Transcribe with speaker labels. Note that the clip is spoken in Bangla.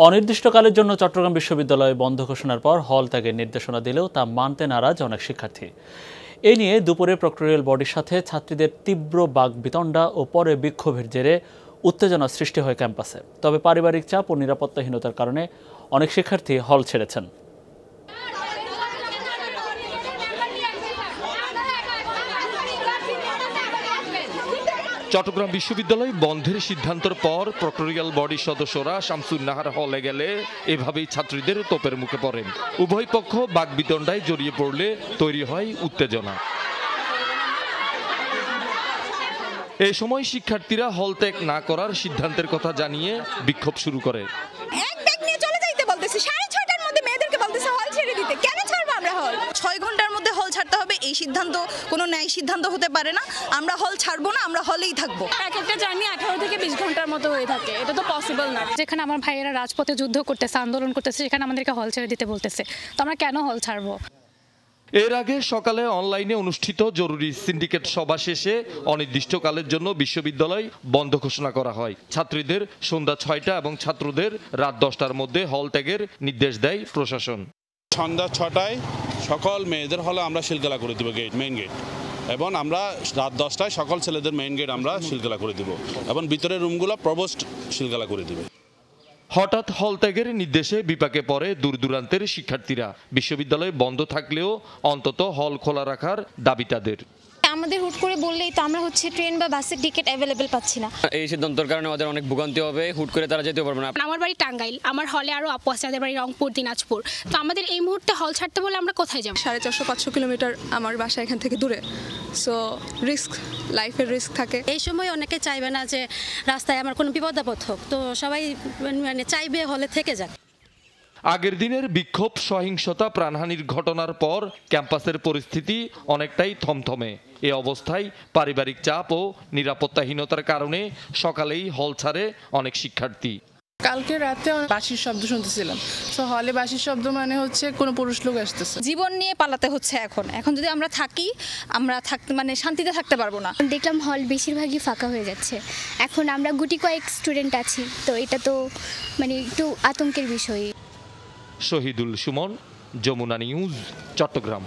Speaker 1: অনির্দিষ্টকালের জন্য চট্টগ্রাম বিশ্ববিদ্যালয় বন্ধ ঘোষণার পর হল ত্যাগের নির্দেশনা দিলেও তা মানতে নারাজ অনেক শিক্ষার্থী। এ নিয়ে দুপুরে প্রক্টরিয়াল বডির সাথে ছাত্রীদের তীব্র বাকবিতণ্ডা ও পরে বিক্ষোভের জেরে উত্তেজনা সৃষ্টি হয় ক্যাম্পাসে। তবে পারিবারিক চাপ ও নিরাপত্তাহীনতার কারণে অনেক শিক্ষার্থী হল ছেড়েছেন।
Speaker 2: চট্টগ্রাম বিশ্ববিদ্যালয় বন্ধের সিদ্ধান্তের পর প্রক্টরিয়াল বডির সদস্যরা শামসুন নাহার হলে গেলে এভাবেই ছাত্রীদের তোপের মুখে পড়েন। উভয় পক্ষ বাকবিতণ্ডায় জড়িয়ে পড়লে তৈরি হয় উত্তেজনা। এই সময় শিক্ষার্থীরা হল ত্যাগ না করার সিদ্ধান্তের কথা জানিয়ে বিক্ষোভ শুরু করে।
Speaker 3: এই সিদ্ধান্ত কোনো ন্যায় সিদ্ধান্ত হতে পারে না। আমরা হল ছাড়বো না, আমরা হলেই থাকবো।
Speaker 4: এক একটা জার্নি 18 থেকে 20 ঘন্টার মতো হয়ে থাকে, এটা তো পসিবল না।
Speaker 5: যেখানে আমার ভাইয়েরা রাজপথে যুদ্ধ করতেছে, আন্দোলন করতেছে, সেখানে আমাদেরকে হল ছেড়ে দিতে বলতেছে, তো আমরা কেন হল ছাড়বো?
Speaker 2: এর আগে সকালে অনলাইনে অনুষ্ঠিত জরুরি সিন্ডিকেট সভা শেষে অনির্দিষ্টকালের জন্য বিশ্ববিদ্যালয় বন্ধ ঘোষণা করা হয়। ছাত্রীদের সন্ধ্যা 6টা এবং ছাত্রদের রাত 10টার মধ্যে হল ত্যাগের নির্দেশ দেয় প্রশাসন।
Speaker 6: সন্ধ্যা 6টায় সকল মেয়েদের হলে আমরা শিলগালা করে দিব মেইন গেট, এবং আমরা রাত 10টায় সকল ছেলেদের মেইন গেট আমরা শিলগালা করে দিব, এবং ভিতরের রুমগুলো প্রবোস্ট শিলগালা করে দিবে।
Speaker 2: হঠাৎ হল ত্যাগের নির্দেশে বিপাকে পড়ে দূর দূরান্তের শিক্ষার্থীরা। বিশ্ববিদ্যালয় বন্ধ থাকলেও অন্তত হল খোলা রাখার দাবি তাদের।
Speaker 7: আমাদের হুট করে বললেই তো আমরা ট্রেন বা বাসের টিকিট অ্যাভেলেবেল পাচ্ছি না।
Speaker 8: এই সিদ্ধান্তের কারণে আমাদের অনেক ভোগান্তি হবে, হুট করে তারা যেতে পারবে না।
Speaker 4: আমার বাড়ি টাঙ্গাইল, আমার হলে আরো আপু আছে, আমাদের বাড়ি রংপুর, দিনাজপুর। তো আমাদের এই মুহূর্তে হল ছাড়তে বলে আমরা কোথায় যাব?
Speaker 3: 450-500 কিলোমিটার আমার বাসা এখান থেকে দূরে, সো রিস্ক, লাইফের রিস্ক থাকে।
Speaker 5: এই সময় অনেকে চাইবে না যে রাস্তায় আমার কোনো বিপদ আপদ হোক, তো সবাই মানে চাইবে হলে থেকে যাক।
Speaker 2: আগের দিনের বিক্ষোভ, সহিংসতা, প্রাণহানির ঘটনার পর ক্যাম্পাসের পরিস্থিতি অনেকটাই থমথমে। এ অবস্থায় পারিবারিক চাপ ও নিরাপত্তাহীনতার কারণে সকালেই হল ছাড়ে অনেক শিক্ষার্থী।
Speaker 9: কালকে রাতে বাঁশির শব্দ শুনতেছিলাম, তো হলে বাঁশির শব্দ মানে হচ্ছে কোনো পুরুষ লোক আসতেছে।
Speaker 3: জীবন নিয়ে পালাতে হচ্ছে এখন যদি আমরা থাকি, আমরা মানে শান্তিতে থাকতে পারবো না।
Speaker 7: দেখলাম হল বেশিরভাগই ফাঁকা হয়ে যাচ্ছে। এখন আমরা গুটি কয়েক স্টুডেন্ট আছি, তো এটা তো মানে একটু আতঙ্কের বিষয়।
Speaker 2: শহীদুল সুমন, যমুনা নিউজ, চট্টগ্রাম।